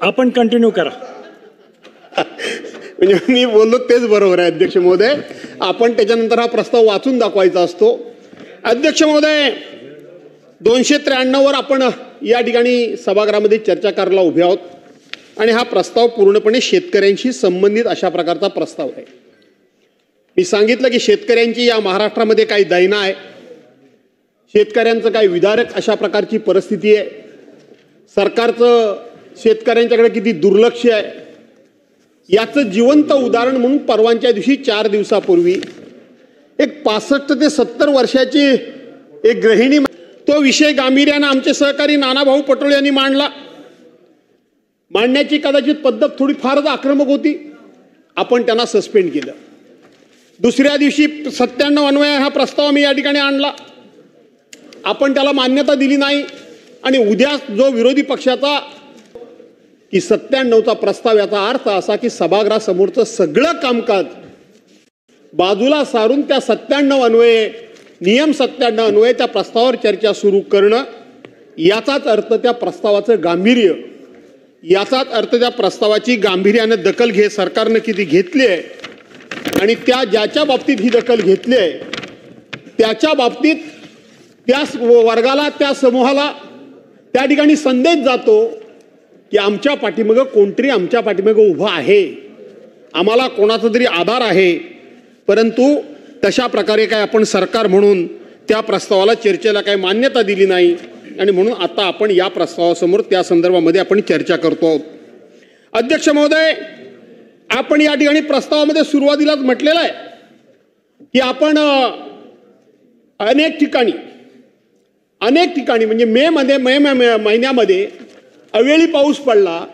आपण कंटिन्यू करा. म्हणजे मी बोललो तेच बरोबर आहे अध्यक्ष महोदय. आपण त्याच्यानंतर हा प्रस्ताव वाचून दाखवायचा असतो. अध्यक्ष महोदय, 293 वर आपण या ठिकाणी सभागृहामध्ये चर्चा करायला उभे आहोत आणि हा प्रस्ताव पूर्णपणे शेतकऱ्यांशी संबंधित अशा प्रकारचा प्रस्ताव आहे. मी सांगितलं की शेतकऱ्यांची या महाराष्ट्रामध्ये काही दैना आहे, शेतकऱ्यांचं काही विदारक अशा प्रकारची परिस्थिती आहे, सरकारचं शेतकऱ्यांच्याकडे किती दुर्लक्ष आहे याचं जिवंत उदाहरण म्हणून परवांच्या दिवशी 4 दिवसापूर्वी एक 65 ते 70 वर्षाची एक गृहिणी, तो विषय गांभीर्यानं आमचे सहकारी नानाभाऊ पटोळे यांनी मांडला. मांडण्याची कदाचित पद्धत थोडी फारच आक्रमक होती. आपण त्यांना सस्पेंड केलं. दुसऱ्या दिवशी 97 अन्वये हा प्रस्ताव मी या ठिकाणी आणला. आपण त्याला मान्यता दिली नाही आणि उद्या जो विरोधी पक्षाचा की 97चा प्रस्ताव, याचा अर्थ असा की सभागृहासमोरचं सगळं कामकाज बाजूला सारून त्या 97 अन्वये, नियम 97 अन्वये त्या प्रस्तावावर चर्चा सुरू करणं, याचाच अर्थ त्या प्रस्तावाचं गांभीर्य, याचाच अर्थ त्या प्रस्तावाची गांभीर्यानं दखल सरकारनं किती घेतली आहे आणि त्या ज्याच्या बाबतीत ही दखल घेतली आहे त्याच्या बाबतीत त्या वर्गाला, त्या समूहाला त्या ठिकाणी संदेश जातो की आमच्या पाठीमागं कोणतरी आमच्या पाठीमागं उभं आहे, आम्हाला कोणाचा तरी आधार आहे. परंतु तशा प्रकारे काय आपण सरकार म्हणून त्या प्रस्तावाला चर्चेला काही मान्यता दिली नाही आणि म्हणून आता आपण या प्रस्तावासमोर त्या संदर्भामध्ये आपण चर्चा करतो आहोत. अध्यक्ष महोदय, आपण या ठिकाणी प्रस्तावामध्ये सुरुवातीलाच म्हटलेलं आहे की आपण अनेक ठिकाणी म्हणजे मे महिन्यामध्ये अवेळी पाऊस पडला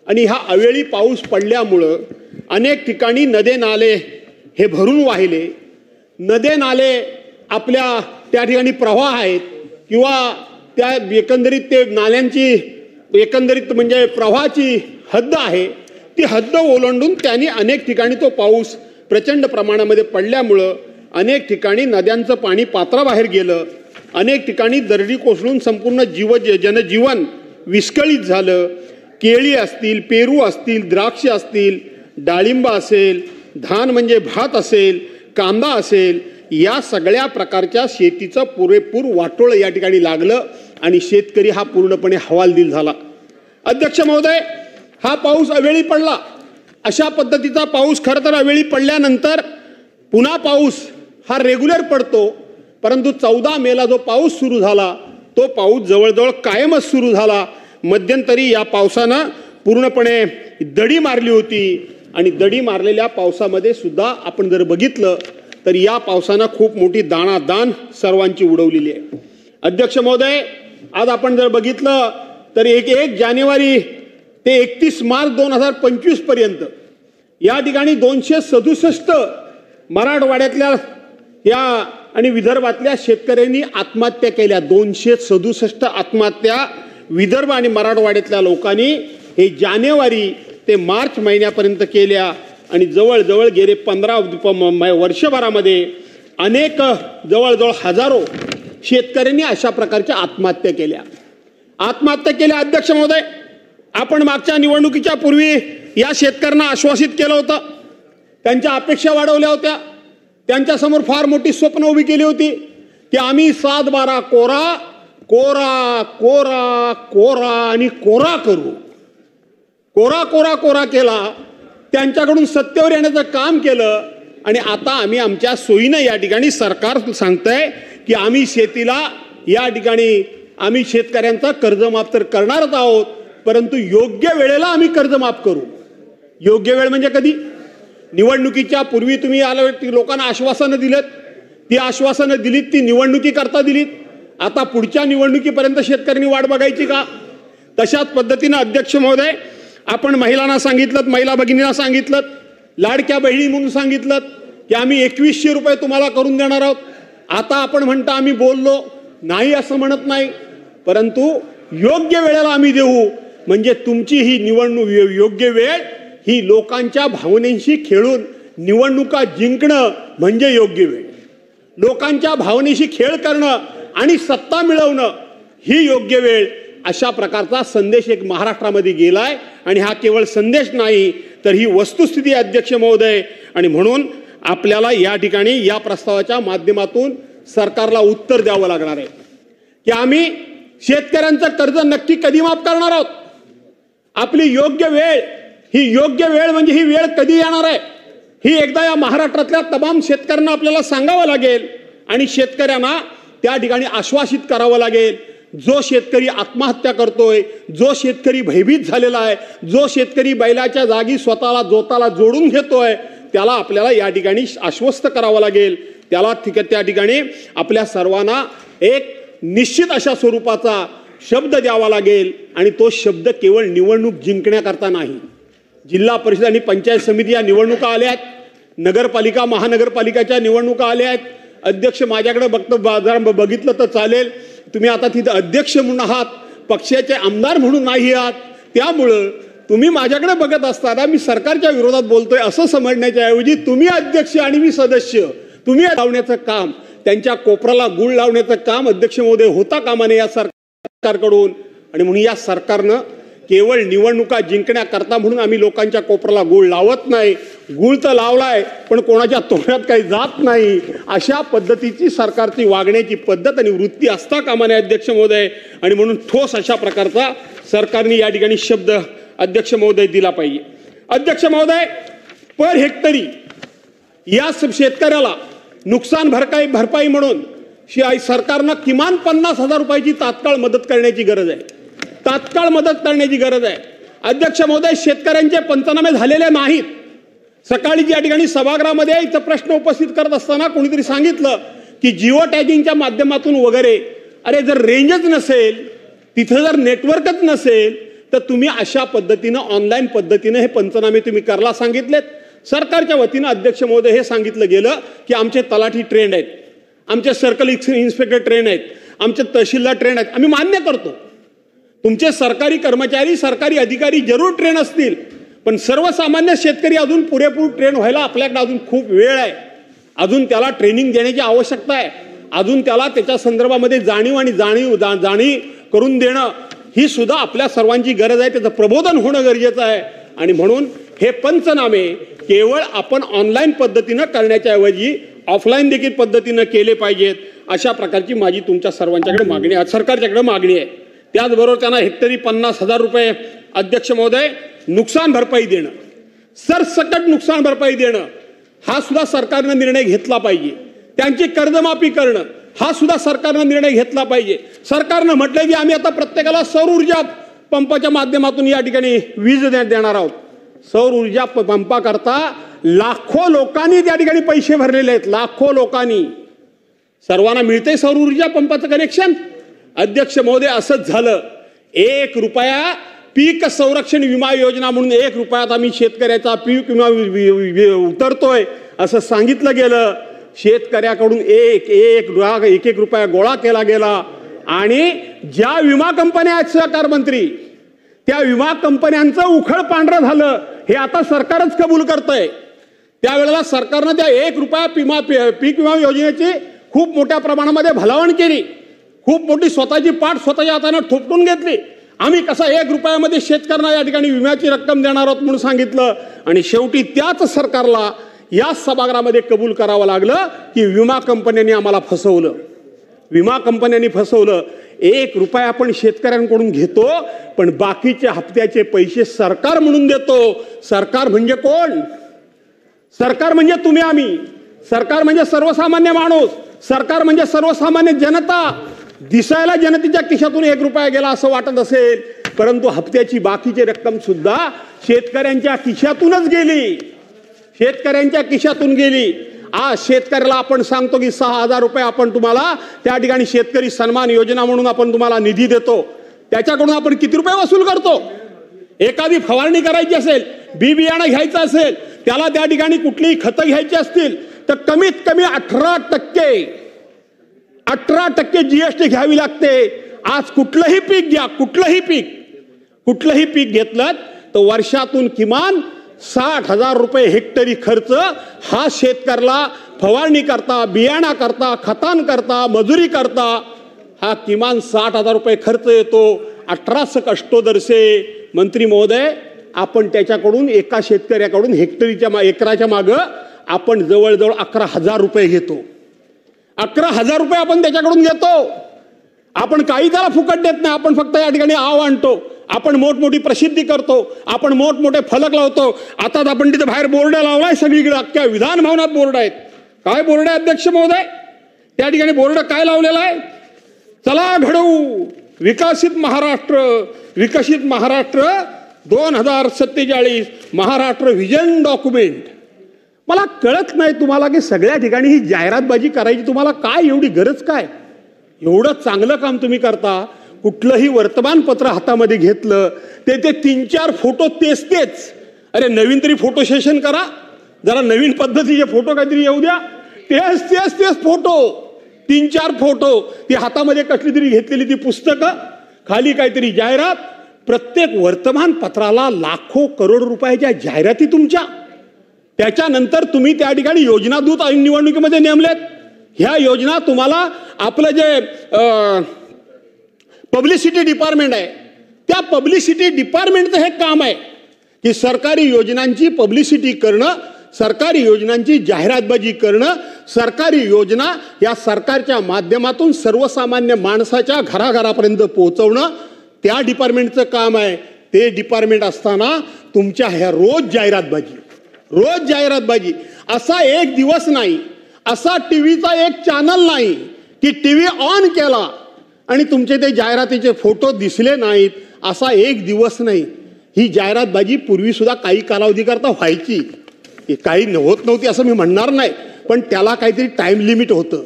आणि हा अवेळी पाऊस पडल्यामुळं अनेक ठिकाणी नदे नाले हे भरून वाहिले. नदे नाले आपल्या त्या ठिकाणी प्रवाह आहेत किंवा त्या एकंदरीत ते नाल्यांची एकंदरीत म्हणजे प्रवाहाची हद्द आहे, ती हद्द ओलांडून त्यांनी अनेक ठिकाणी तो पाऊस प्रचंड प्रमाणामध्ये पडल्यामुळं अनेक ठिकाणी नद्यांचं पाणी पात्राबाहेर गेलं. अनेक ठिकाणी दरडी कोसळून संपूर्ण जनजीवन विस्कळीत झालं. केळी असतील, पेरू असतील, द्राक्ष असतील, डाळिंब असेल, धान म्हणजे भात असेल, कांदा असेल, या सगळ्या प्रकारच्या शेतीचं पुरेपूर वाटोळं या ठिकाणी लागलं आणि शेतकरी हा पूर्णपणे हवालदिल झाला. अध्यक्ष महोदय, हा पाऊस अवेळी पडला. अशा पद्धतीचा पाऊस खरं तर अवेळी पडल्यानंतर पुन्हा पाऊस हा रेग्युलर पडतो, परंतु 14 मेला जो पाऊस सुरू झाला तो पाऊस जवळजवळ कायमच सुरू झाला. मध्यंतरी या पावसानं पूर्णपणे दडी मारली होती आणि दडी मारलेल्या पावसामध्ये सुद्धा आपण जर बघितलं तर या पावसानं खूप मोठी दाणादाण सर्वांची उडवलेली आहे. अध्यक्ष महोदय, आज आपण जर बघितलं तर 1 जानेवारी ते 31 मार्च 2025 पर्यंत या ठिकाणी 267 मराठवाड्यातल्या या आणि विदर्भातल्या शेतकऱ्यांनी आत्महत्या केल्या. 267 आत्महत्या विदर्भ आणि मराठवाड्यातल्या लोकांनी हे जानेवारी ते मार्च महिन्यापर्यंत केल्या आणि जवळजवळ गेले 15 वर्षभरामध्ये अनेक जवळजवळ हजारो शेतकऱ्यांनी अशा प्रकारच्या आत्महत्या केल्या. अध्यक्ष महोदय, आपण मागच्या निवडणुकीच्या पूर्वी या शेतकऱ्यांना आश्वासित केलं होतं, त्यांच्या अपेक्षा वाढवल्या होत्या, त्यांच्यासमोर फार मोठी स्वप्न उभी केली होती की आम्ही 7-12 कोरा कोरा कोरा कोरा आणि कोरा करू. कोरा केला, त्यांच्याकडून सत्तेवर येण्याचं काम केलं आणि आता आम्ही आमच्या सोयीनं या ठिकाणी सरकार सांगतंय की आम्ही शेतीला या ठिकाणी आम्ही शेतकऱ्यांचा कर्जमाफ तर करणारच आहोत, परंतु योग्य वेळेला आम्ही कर्जमाफ करू. योग्य वेळ म्हणजे कधी? निवडणुकीच्या पूर्वी तुम्ही लोकांना आश्वासनं दिलेत, ती आश्वासनं दिलीत, ती निवडणुकीकरता दिलीत. आता पुढच्या निवडणुकीपर्यंत शेतकऱ्यांनी वाट बघायची का? तशाच पद्धतीनं अध्यक्ष महोदय, आपण महिलांना सांगितलं, महिला भगिनींना सांगितलं, लाडक्या बहिणी म्हणून सांगितलं की आम्ही 2100 रुपये तुम्हाला करून देणार आहोत. आता आपण म्हणता आम्ही बोललो नाही असं म्हणत नाही, परंतु योग्य वेळेला आम्ही देऊ. म्हणजे तुमची ही निवडणूक योग्य वेळ ही लोकांच्या भावनेशी खेळून निवडणुका जिंकणं म्हणजे योग्य वेळ. लोकांच्या भावनेशी खेळ करणं आणि सत्ता मिळवणं ही योग्य वेळ. अशा प्रकारचा संदेश एक महाराष्ट्रामध्ये गेलाय आणि हा केवळ संदेश नाही तर ही वस्तुस्थिती अध्यक्ष महोदय. आणि म्हणून आपल्याला या ठिकाणी या प्रस्तावाच्या माध्यमातून सरकारला उत्तर द्यावं लागणार आहे की आम्ही शेतकऱ्यांचं कर्ज नक्की कधी माफ करणार आहोत. आपली योग्य वेळ, ही योग्य वेळ म्हणजे ही वेळ कधी येणार आहे ही एकदा या महाराष्ट्रातल्या तमाम शेतकऱ्यांना आपल्याला सांगावं लागेल आणि शेतकऱ्यांना त्या ठिकाणी आश्वासित करावं लागेल. जो शेतकरी आत्महत्या करतोय, जो शेतकरी भयभीत झालेला आहे, जो शेतकरी बैलाच्या जागी स्वतःला जोताला जोडून घेतोय त्याला आपल्याला या ठिकाणी आश्वस्त करावं लागेल. त्याला त्या ठिकाणी आपल्या सर्वांना एक निश्चित अशा स्वरूपाचा शब्द द्यावा लागेल आणि तो शब्द केवळ निवडणूक जिंकण्याकरता नाही. जिल्हा परिषद आणि पंचायत समिती या निवडणुका आल्या आहेत, नगरपालिका महानगरपालिकाच्या निवडणुका आल्या आहेत. अध्यक्ष माझ्याकडे बघितलं तर चालेल, तुम्ही आता तिथे अध्यक्ष म्हणून आहात, पक्षाचे आमदार म्हणून नाही आहात. त्यामुळं तुम्ही माझ्याकडे बघत असताना मी सरकारच्या विरोधात बोलतोय असं समजण्याच्या ऐवजी तुम्ही अध्यक्ष आणि मी सदस्य, तुम्ही लावण्याचं काम, त्यांच्या कोपराला गुळ लावण्याचं काम अध्यक्ष महोदय होता कामा नये या सरकारकडून. आणि म्हणून या सरकारनं केवळ निवडणुका जिंकण्याकरता म्हणून आम्ही लोकांच्या कोपराला गुळ लावत नाही. गुळ तर लावलाय पण कोणाच्या तोंडात काही जात नाही. अशा पद्धतीची सरकारची वागण्याची पद्धत आणि वृत्ती असता कामा नये अध्यक्ष महोदय. आणि म्हणून ठोस अशा प्रकारचा सरकारने या ठिकाणी शब्द अध्यक्ष महोदय दिला पाहिजे. अध्यक्ष महोदय, पर हेक्टरी या शेतकऱ्याला नुकसान भरपाई म्हणून सरकारनं किमान 50,000 रुपयाची तात्काळ मदत करण्याची गरज आहे. तात्काळ मदत करण्याची गरज आहे. अध्यक्ष महोदय, शेतकऱ्यांचे पंचनामे झालेले नाहीत. सकाळी या ठिकाणी सभागृहामध्ये इथं प्रश्न उपस्थित करत असताना कोणीतरी सांगितलं की जिओ टॅगिंगच्या माध्यमातून वगैरे, अरे जर रेंजच नसेल, तिथं जर नेटवर्कच नसेल तर तुम्ही अशा पद्धतीनं ऑनलाईन पद्धतीनं हे पंचनामे तुम्ही करायला सांगितलेत. सरकारच्या वतीनं अध्यक्ष महोदय हे सांगितलं गेलं की आमचे तलाठी ट्रेंड आहेत, आमचे सर्कल इन्स्पेक्टर ट्रेंड आहेत, आमचे तहसीलदार ट्रेंड आहेत. आम्ही मान्य करतो, तुमचे सरकारी कर्मचारी सरकारी अधिकारी जरूर ट्रेन असतील, पण सर्वसामान्य शेतकरी अजून पुरेपूर ट्रेन व्हायला आपल्याकडे अजून खूप वेळ आहे. अजून त्याला ट्रेनिंग देण्याची आवश्यकता आहे. अजून त्याला त्याच्या संदर्भामध्ये जाणीव करून देणं ही सुद्धा आपल्या सर्वांची गरज आहे. त्याचं प्रबोधन होणं गरजेचं आहे. आणि म्हणून हे पंचनामे केवळ आपण ऑनलाईन पद्धतीनं करण्याच्या ऐवजी ऑफलाईन देखील पद्धतीनं केले पाहिजेत. अशा प्रकारची माझी तुमच्या सर्वांच्याकडे मागणी आहे, सरकारच्याकडे मागणी आहे. त्याचबरोबर त्यांना हेक्टरी 50,000 रुपये अध्यक्ष महोदय नुकसान भरपाई देणं, सरसकट नुकसान भरपाई देणं हा सुद्धा सरकारनं निर्णय घेतला पाहिजे. त्यांची कर्जमाफी करणं हा सुद्धा सरकारनं निर्णय घेतला पाहिजे. सरकारनं म्हटलंय की आम्ही आता प्रत्येकाला सौर ऊर्जा पंपाच्या माध्यमातून या ठिकाणी वीज देणार आहोत. सौर ऊर्जा पंपाकरता लाखो लोकांनी त्या ठिकाणी पैसे भरलेले आहेत, लाखो लोकांनी. सर्वांना मिळते सौर ऊर्जा पंपाचं कनेक्शन? अध्यक्ष महोदय, असंच झालं. 1 रुपया पीक संरक्षण विमा योजना म्हणून 1 रुपयात आम्ही शेतकऱ्याचा पीक विमा उतरतोय असं सांगितलं गेलं. शेतकऱ्याकडून एक रुपया गोळा केला गेला आणि ज्या विमा कंपन्या आहेत सहकार मंत्री, त्या विमा कंपन्यांचं उखळ पांढरं झालं हे आता सरकारच कबूल करतंय. त्यावेळेला सरकारनं त्या 1 रुपया पीक विमा योजनेची खूप मोठ्या प्रमाणामध्ये भलावण केली, खूप मोठी स्वतःची पाठ स्वतःच्या हाताने थोपटून घेतली. आम्ही कसा 1 रुपयामध्ये शेतकऱ्यांना या ठिकाणी विम्याची रक्कम देणार आहोत म्हणून सांगितलं आणि शेवटी त्याच सरकारला या सभागृहामध्ये कबूल करावं लागलं की विमा कंपन्यांनी आम्हाला फसवलं. विमा कंपन्यांनी फसवलं. 1 रुपया आपण शेतकऱ्यांकडून घेतो पण बाकीचे हप्त्याचे पैसे सरकार म्हणून देतो. सरकार म्हणजे कोण? सरकार म्हणजे तुम्ही आम्ही. सरकार म्हणजे सर्वसामान्य माणूस. सरकार म्हणजे सर्वसामान्य जनता. दिसायला जनतेच्या खिशातून 1 रुपया गेला असं वाटत असेल, परंतु हप्त्याची बाकीची रक्कम सुद्धा शेतकऱ्यांच्या खिशातूनच गेली, शेतकऱ्यांच्या खिशातून गेली. आज शेतकऱ्याला आपण सांगतो की 6,000 रुपये आपण तुम्हाला त्या ठिकाणी शेतकरी सन्मान योजना म्हणून आपण तुम्हाला निधी देतो. त्याच्याकडून आपण किती रुपये वसूल करतो? एखादी फवारणी करायची असेल, बी बियाणं घ्यायचं असेल, त्याला त्या ठिकाणी कुठलीही खतं घ्यायची असतील तर कमीत कमी 18% जीएसटी घ्यावी लागते. आज कुठलंही पीक घ्या, कुठलंही पीक घेतलं तर वर्षातून किमान 60,000 रुपये हेक्टरी खर्च हा शेतकऱ्याला फवारणी करता, बियाणा करता, खतान करता, मजुरी करता हा किमान 60,000 रुपये खर्च येतो. 18 कष्टोदरसे. मंत्री महोदय, आपण त्याच्याकडून एका शेतकऱ्याकडून एकराच्या मागं आपण जवळजवळ 11,000 रुपये घेतो. 11,000 रुपये आपण त्याच्याकडून घेतो. आपण काही त्याला फुकट देत नाही. आपण फक्त या ठिकाणी आव आणतो. आपण मोठमोठी प्रसिद्धी करतो. आपण मोठमोठे फलक लावतो. आता आपण तिथे बाहेर बोर्ड लावलाय सगळीकडे. अख्ख्या विधान भवनात बोर्ड आहेत. काय बोर्ड आहे अध्यक्ष महोदय? त्या ठिकाणी बोर्ड काय लावलेला आहे? चला घडवू विकसित महाराष्ट्र. विकसित महाराष्ट्र 2047 महाराष्ट्र व्हिजन डॉक्युमेंट. मला कळत नाही तुम्हाला की सगळ्या ठिकाणी ही जाहिरातबाजी करायची तुम्हाला काय एवढी गरज काय? एवढं चांगलं काम तुम्ही करता. कुठलंही वर्तमानपत्र हातामध्ये घेतलं ते 3-4 फोटो तेच. अरे नवीन तरी फोटो सेशन करा. जरा नवीन पद्धतीचे फोटो काहीतरी येऊ द्या. तेच फोटो. 3-4 फोटो. ती हातामध्ये कसली तरी घेतलेली ती पुस्तकं. खाली काहीतरी जाहिरात. प्रत्येक वर्तमानपत्राला लाखो करोड रुपयाच्या जाहिराती तुमच्या. त्याच्यानंतर तुम्ही त्या ठिकाणी योजना दूत निवडणुकीमध्ये नेमलेत. ह्या योजना तुम्हाला आपलं जे पब्लिसिटी डिपार्टमेंट आहे त्या पब्लिसिटी डिपार्टमेंटचं हे काम आहे की सरकारी योजनांची पब्लिसिटी करणं, सरकारी योजनांची जाहिरातबाजी करणं, सरकारी योजना या सरकारच्या माध्यमातून सर्वसामान्य माणसाच्या घराघरापर्यंत पोहोचवणं त्या डिपार्टमेंटचं काम आहे. ते डिपार्टमेंट असताना तुमच्या ह्या रोज जाहिरातबाजी. असा एक दिवस नाही, असा टीव्हीचा एक चॅनल नाही की टीव्ही ऑन केला आणि तुमचे ते जाहिरातीचे फोटो दिसले नाहीत. असा एक दिवस नाही. ही जाहिरातबाजी पूर्वी सुद्धा काही कालावधी करता व्हायची. काही होत नव्हती असं मी म्हणणार नाही, पण त्याला काहीतरी टाइम लिमिट होतं.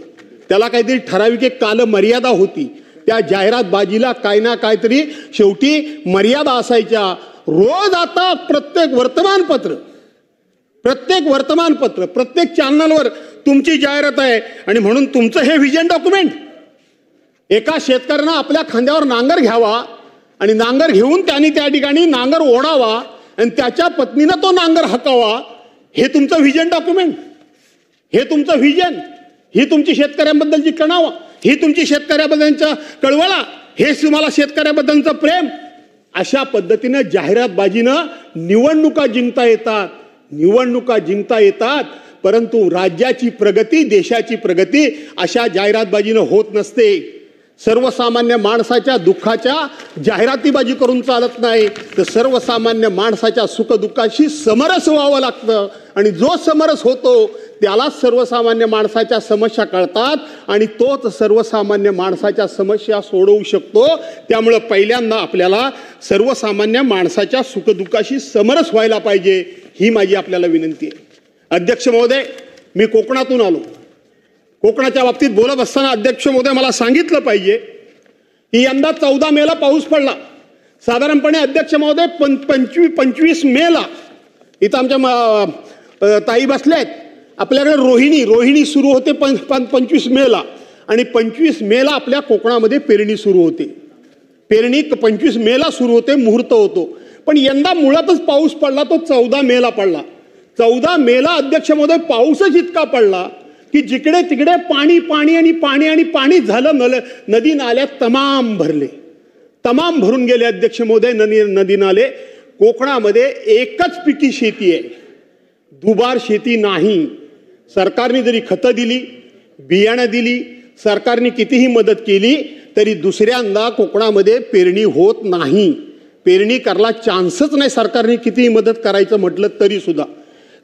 त्याला काहीतरी ठराविक एक कालमर्यादा होती. त्या जाहिरातबाजीला काही ना काहीतरी शेवटी मर्यादा असायच्या. रोज आता प्रत्येक वर्तमानपत्र प्रत्येक चॅनलवर तुमची जाहिरात आहे. आणि म्हणून तुमचं हे व्हिजन डॉक्युमेंट. एका शेतकऱ्यानं आपल्या खांद्यावर नांगर घ्यावा आणि नांगर घेऊन त्यांनी त्या ठिकाणी नांगर ओढावा आणि त्याच्या पत्नीनं तो नांगर हाकावा. हे तुमचं व्हिजन डॉक्युमेंट. हे तुमचं व्हिजन. ही तुमची शेतकऱ्यांबद्दलची कणाव. ही तुमची शेतकऱ्याबद्दलचा कळवळा. हे तुम्हाला शेतकऱ्याबद्दलचं प्रेम. अशा पद्धतीनं जाहिरातबाजीनं निवडणुका जिंकता येतात. परंतु राज्याची प्रगती, देशाची प्रगती अशा जाहिरातबाजीनं होत नसते. सर्वसामान्य माणसाच्या दुःखाच्या जाहिरातीबाजी करून चालत नाही, तर सर्वसामान्य माणसाच्या सुखदुःखाशी समरस व्हावं लागतं. आणि जो समरस होतो त्याला सर्वसामान्य माणसाच्या समस्या कळतात आणि तोच सर्वसामान्य माणसाच्या समस्या सोडवू शकतो. त्यामुळं पहिल्यांदा आपल्याला सर्वसामान्य माणसाच्या सुखदुःखाशी समरस व्हायला पाहिजे. ही माझी आपल्याला विनंती आहे. अध्यक्ष महोदय, मी कोकणातून आलो. कोकणाच्या बाबतीत बोलत असताना अध्यक्ष महोदय मला सांगितलं पाहिजे की यंदा 14 मेला पाऊस पडला. साधारणपणे अध्यक्ष महोदय 25 मेला इथं आमच्या ताई बसल्यात. आपल्याकडे रोहिणी सुरू होते 25 मेला आणि 25 मेला आपल्या कोकणामध्ये पेरणी सुरू होते. पेरणी 25 मेला सुरू होते, मुहूर्त होतो. पण यंदा मुळातच पाऊस पडला तो 14 मेला पडला. 14 मेला अध्यक्ष महोदय पाऊसच इतका पडला की जिकडे तिकडे पाणी झालं. नदी नाल्या तमाम भरून गेले अध्यक्ष महोदय. नदी नाले. कोकणामध्ये एकच पिकी शेती आहे, दुबार शेती नाही. सरकारने जरी खतं दिली, बियाणं दिली, सरकारने कितीही मदत केली तरी दुसऱ्यांदा कोकणामध्ये पेरणी होत नाही. पेरणी करायला चान्सच नाही. सरकारने कितीही मदत करायचं म्हटलं तरी सुद्धा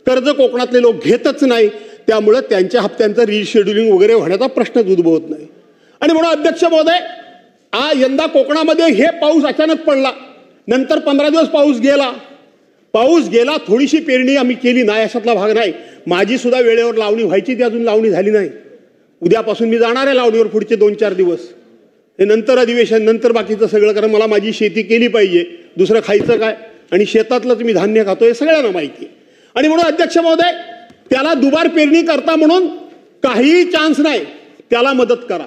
कर्ज कोकणातले लोक घेतच नाही. त्यामुळे त्यांच्या हप्त्यांचं रिशेड्युलिंग वगैरे होण्याचा प्रश्नच उद्भवत नाही. आणि म्हणून अध्यक्ष महोदय, यंदा कोकणामध्ये हे पाऊस अचानक पडला. नंतर 15 दिवस पाऊस गेला. थोडीशी पेरणी आम्ही केली नाही अशातला भाग नाही. माझी सुद्धा वेळेवर लावणी व्हायची, ती अजून लावणी झाली नाही. उद्यापासून मी जाणार आहे लावणीवर पुढचे 2-4 दिवस. हे नंतर अधिवेशन, नंतर बाकीचं सगळं. कारण मला माझी शेती केली पाहिजे. दुसरं खायचं काय? आणि शेतातलंच मी धान्य खातो हे सगळ्यांना माहिती आहे. आणि म्हणून अध्यक्ष महोदय, त्याला दुबार पेरणी करता म्हणून काहीही चान्स नाही. त्याला मदत करा.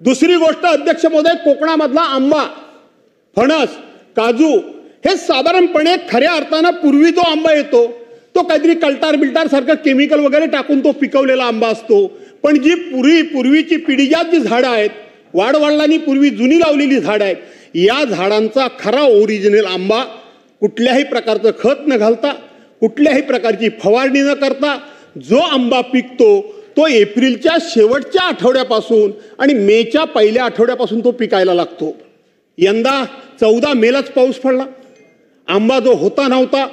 दुसरी गोष्ट अध्यक्ष महोदय, कोकणामधला आंबा, फणस, काजू हे साधारणपणे खऱ्या अर्थानं पूर्वी जो आंबा येतो तो काहीतरी कल्टार सारखं केमिकल वगैरे टाकून तो पिकवलेला आंबा असतो. पण जी पूर्वीची पिढीजात जी झाडं आहेत वाडवडिलांनी पूर्वी जुनी लावलेली झाडं आहेत, या झाडांचा खरा ओरिजिनल आंबा कुठल्याही प्रकारचं खत न घालता, कुठल्याही प्रकारची फवारणी न करता जो आंबा पिकतो तो एप्रिलच्या शेवटच्या आठवड्यापासून आणि मेच्या पहिल्या आठवड्यापासून तो पिकायला लागतो. यंदा 14 मेलाच पाऊस पडला. आंबा जो होता नव्हता,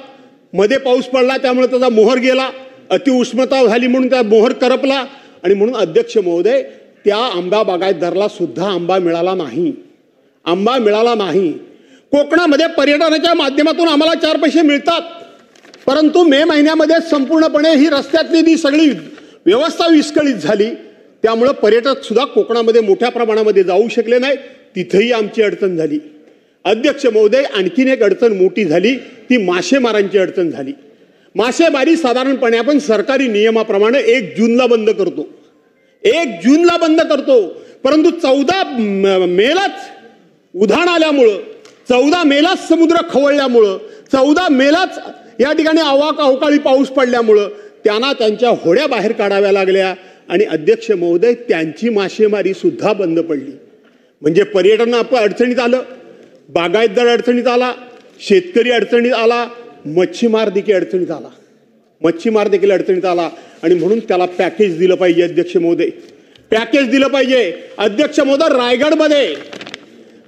मध्ये पाऊस पडला त्यामुळे त्याचा मोहर गेला, अतिउष्णता झाली म्हणून त्या मोहर करपला आणि म्हणून अध्यक्ष महोदय त्या आंबा बागायतदाराला सुद्धा आंबा मिळाला नाही. आंबा मिळाला नाही. कोकणामध्ये पर्यटनाच्या माध्यमातून आम्हाला 4 पैसे मिळतात, परंतु मे महिन्यामध्ये संपूर्णपणे ही रस्त्यातली जी सगळी व्यवस्था विस्कळीत झाली त्यामुळे पर्यटक सुद्धा कोकणामध्ये मोठ्या प्रमाणामध्ये जाऊ शकले नाही. तिथेही आमची अडचण झाली. अध्यक्ष महोदय आणखीन एक अडचण मोठी झाली, ती मासेमारांची अडचण झाली. मासेमारी साधारणपणे आपण सरकारी नियमाप्रमाणे 1 जूनला बंद करतो. 1 जूनला बंद करतो, परंतु 14 मेलाच उधाण आल्यामुळं, 14 मेलाच समुद्र खवळल्यामुळं, 14 मेलाच या ठिकाणी अवकाळी पाऊस पडल्यामुळं त्यांना त्यांच्या होड्या बाहेर काढाव्या लागल्या आणि अध्यक्ष महोदय त्यांची मासेमारी सुद्धा बंद पडली. म्हणजे पर्यटन अडचणीत आलं, बागायतदार अडचणीत आला, शेतकरी अडचणीत आला, मच्छीमार देखील अडचणीत आला. मच्छीमार देखील अडचणीत आला आणि म्हणून त्याला पॅकेज दिलं पाहिजे. अध्यक्ष महोदय पॅकेज दिलं पाहिजे. अध्यक्ष महोदय रायगडमध्ये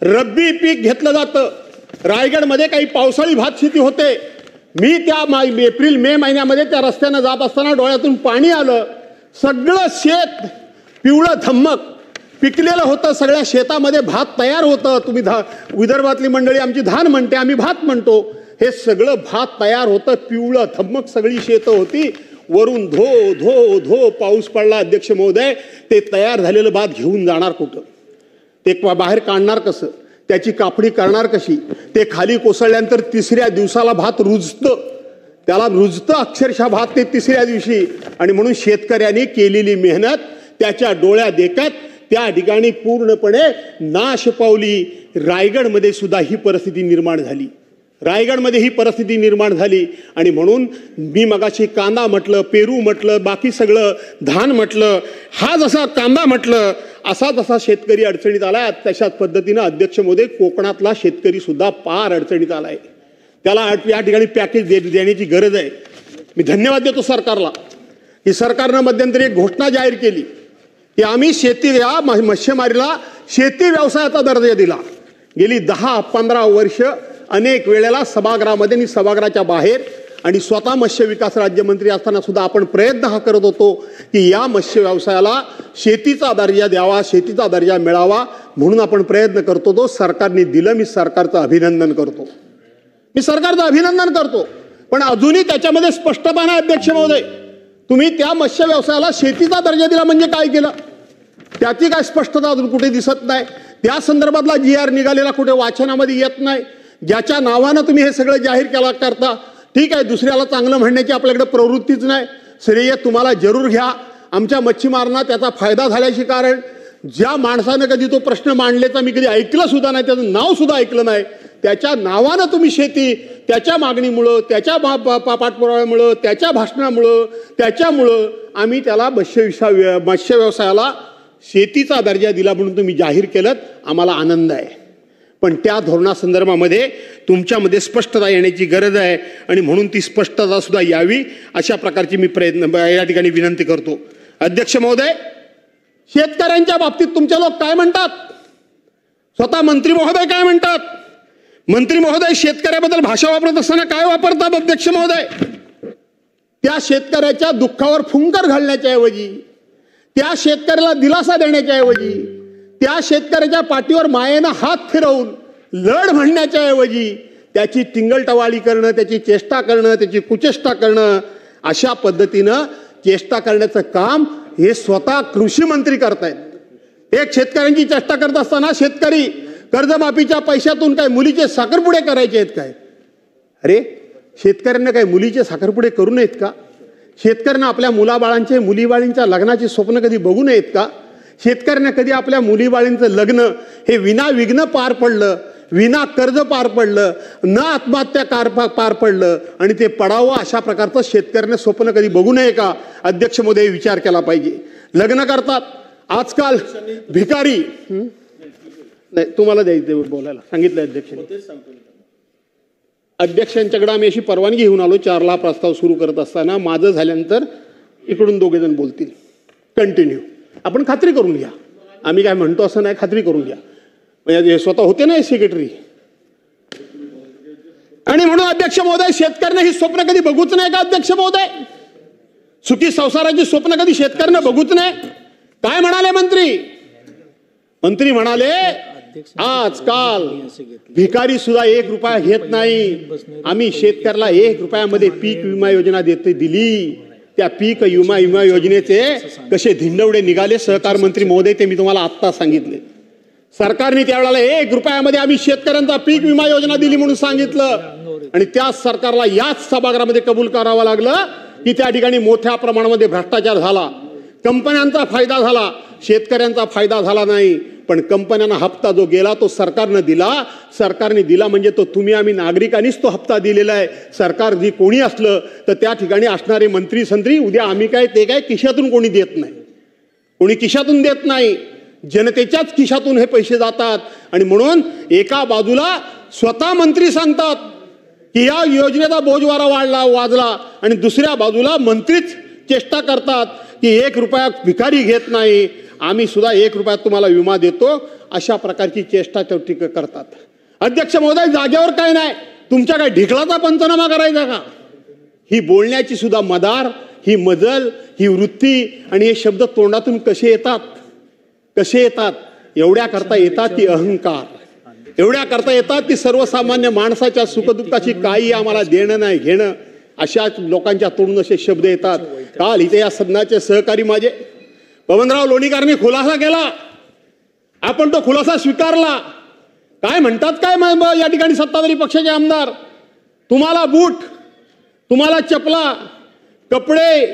रब्बी पीक घेतलं जातं. रायगडमध्ये काही पावसाळी भात शेती होते. मी त्या एप्रिल मे महिन्यामध्ये त्या रस्त्यानं जात असताना डोळ्यातून पाणी आलं. सगळं शेत पिवळं धम्मक पिकलेलं होतं. सगळ्या शेतामध्ये भात तयार होतं. तुम्ही विदर्भातली मंडळी आमची धान म्हणते, आम्ही भात म्हणतो. हे सगळं भात तयार होतं, पिवळं धम्मक सगळी शेतं होती. वरून धो धो धो पाऊस पडला. अध्यक्ष महोदय ते तयार झालेलं भात घेऊन जाणार कुठं? ते बाहेर काढणार कसं? त्याची कापणी करणार कशी? ते खाली कोसळल्यानंतर 3ऱ्या दिवसाला भात रुजतं, त्याला रुजतं अक्षरशः भात ते 3ऱ्या दिवशी. आणि म्हणून शेतकऱ्यांनी केलेली मेहनत त्याच्या डोळ्या देखत त्या ठिकाणी पूर्णपणे नाश पावली. रायगडमध्ये सुद्धा ही परिस्थिती निर्माण झाली. रायगडमध्ये ही परिस्थिती निर्माण झाली आणि म्हणून मी मगाशी कांदा म्हटलं, पेरू म्हटलं, बाकी सगळं धान म्हटलं, हा जसा कांदा म्हटलं, असा जसा शेतकरी अडचणीत आलाय तशाच पद्धतीनं अध्यक्ष महोदय कोकणातला शेतकरी सुद्धा फार अडचणीत आलाय. त्याला या ठिकाणी पॅकेज देण्याची गरज आहे. मी धन्यवाद देतो सरकारला की सरकारनं मध्यंतरी एक घोषणा जाहीर केली की आम्ही शेती या मत्स्यमारीला शेती व्यवसायाचा दर्जा दिला. गेली 10-15 वर्ष अनेक वेळेला सभागृहामध्ये आणि सभागृहाच्या बाहेर आणि स्वतः मत्स्य विकास राज्यमंत्री असताना सुद्धा आपण प्रयत्न हा करत होतो की या मत्स्य व्यवसायाला शेतीचा दर्जा द्यावा, शेतीचा दर्जा मिळावा, म्हणून आपण प्रयत्न करतो. तो सरकारने दिलं. मी सरकारचं अभिनंदन करतो. मी सरकारचं अभिनंदन करतो. पण अजूनही त्याच्यामध्ये स्पष्टता नाही. अध्यक्ष महोदय तुम्ही त्या मत्स्य व्यवसायाला शेतीचा दर्जा दिला म्हणजे काय केलं त्याची काय स्पष्टता अजून कुठे दिसत नाही. त्या संदर्भातला GR निघालेला कुठे वाचनामध्ये येत नाही. ज्याच्या नावानं तुम्ही हे सगळं जाहीर केला करता, ठीक आहे, दुसऱ्याला चांगलं म्हणण्याची आपल्याकडे प्रवृत्तीच नाही. श्रेय तुम्हाला जरूर घ्या. आमच्या मच्छीमारांना त्याचा फायदा झाल्याचे कारण ज्या माणसानं कधी तो प्रश्न मांडलेचा मी कधी ऐकलं सुद्धा नाही, त्याचं नाव सुद्धा ऐकलं नाही, त्याच्या नावानं तुम्ही शेती, त्याच्या मागणीमुळं, त्याच्या पाठपुराव्यामुळं, त्याच्या भाषणामुळं, त्याच्यामुळं आम्ही त्याला मत्स्य व्यवसायाला शेतीचा दर्जा दिला म्हणून तुम्ही जाहीर केलं. आम्हाला आनंद आहे. पण त्या धोरणासंदर्भामध्ये तुमच्यामध्ये स्पष्टता येण्याची गरज आहे आणि म्हणून ती स्पष्टता सुद्धा यावी अशा प्रकारची मी या ठिकाणी विनंती करतो. अध्यक्ष महोदय शेतकऱ्यांच्या बाबतीत तुमचे लोक काय म्हणतात? स्वतः मंत्री महोदय काय म्हणतात? मंत्री महोदय शेतकऱ्याबद्दल भाषा वापरत असताना काय वापरतात? अध्यक्ष महोदय त्या शेतकऱ्याच्या दुःखावर फुंकर घालण्याच्या ऐवजी, त्या शेतकऱ्याला दिलासा देण्याच्या ऐवजी, त्या शेतकऱ्याच्या पाठीवर मायेनं हात फिरवून लढ म्हणण्याच्या ऐवजी त्याची टिंगलटवाळी करणं, त्याची चेष्टा करणं, त्याची कुचेष्टा करणं, अशा पद्धतीनं चेष्टा करण्याचं काम हे स्वतः कृषी मंत्री करतायत. एक शेतकऱ्यांची चेष्टा करत असताना शेतकरी कर्जमाफीच्या पैशातून काय मुलीचे साखरपुडे करायचे आहेत काय? अरे शेतकऱ्यांना काय मुलीचे साखरपुडे करू नयेत का? शेतकऱ्यांना आपल्या मुलाबाळांचे मुलीबाळींच्या लग्नाची स्वप्न कधी बघू नयेत का? शेतकऱ्यांना कधी आपल्या मुलीबाळींचं लग्न हे विना विघ्न पार पडलं, विना कर्ज पार पडलं, न आत्महत्या पार पडलं आणि ते पडावं अशा प्रकारचं शेतकऱ्याने स्वप्न कधी बघू नये का? अध्यक्ष महोदय विचार केला पाहिजे. लग्न करतात आजकाल भिकारी नाही, तुम्हाला द्यायचं बोलायला सांगितलं अध्यक्षांनी. अध्यक्षांच्याकडे आम्ही अशी परवानगी घेऊन आलो 4ला प्रस्ताव सुरू करत असताना. माझं झाल्यानंतर इकडून दोघे जण बोलतील. कंटिन्यू. आपण खात्री करून घ्या. आम्ही काय म्हणतो असं नाही, खात्री करून घ्या. म्हणजे स्वतः होते ना सेक्रेटरी. आणि म्हणून अध्यक्ष महोदय, शेतकऱ्यांना ही स्वप्न कधी बघूच नाही का अध्यक्ष महोदय? सुखी संसाराची स्वप्न कधी शेतकऱ्यांना बघूच नाही. काय म्हणाले मंत्री? मंत्री म्हणाले आजकाल भिकारी सुद्धा 1 रुपया घेत नाही. आम्ही शेतकऱ्याला 1 रुपयामध्ये पीक विमा योजना दिली. त्या पीक विमा योजनेचे कसे धिंडवडे निघाले सहकार मंत्री महोदय ते मी तुम्हाला आत्ता सांगितले. सरकारने त्यावेळेला 1 रुपयामध्ये आम्ही शेतकऱ्यांचा पीक विमा योजना दिली म्हणून सांगितलं. आणि त्याच सरकारला याच सभागृहामध्ये कबूल करावं लागलं की त्या ठिकाणी मोठ्या प्रमाणामध्ये भ्रष्टाचार झाला. कंपन्यांचा फायदा झाला, शेतकऱ्यांचा फायदा झाला नाही. पण कंपन्यांना हप्ता जो गेला तो सरकारने दिला म्हणजे तो तुम्ही आम्ही नागरिकांनीच तो हप्ता दिलेला आहे. सरकार जी कोणी असलं तर त्या ठिकाणी असणारे मंत्री संत्री उद्या आम्ही काय ते काय खिशातून कोणी देत नाही. कोणी खिशातून देत नाही, जनतेच्याच खिशातून हे पैसे जातात. आणि म्हणून एका बाजूला स्वतः मंत्री सांगतात की या योजनेचा बोजवारा वाजला आणि दुसऱ्या बाजूला मंत्रीच चेष्टा करतात की 1 रुपया भिकारी घेत नाही, आम्ही सुद्धा 1 रुपयात तुम्हाला विमा देतो. अशा प्रकारची चेष्टा टीका करतात. अध्यक्ष महोदय, जागेवर काय नाही, तुमच्या काय ढिकळाचा पंचनामा करायचा का? ही बोलण्याची सुद्धा मदार, ही मजल, ही वृत्ती आणि हे शब्द तोंडातून कसे येतात? एवढ्या करता येतात की अहंकार, एवढ्या करता येतात की सर्वसामान्य माणसाच्या सुखदुःखाची काही आम्हाला देणं नाही घेणं. अशा लोकांच्या तोंडून असे शब्द येतात. काल इथे या सदनाचे सहकारी माझे पवनराव लोणीकरांनी खुलासा केला. आपण तो खुलासा स्वीकारला. काय म्हणतात काय या ठिकाणी सत्ताधारी पक्षाचे आमदार? तुम्हाला बूट, तुम्हाला चपला, कपडे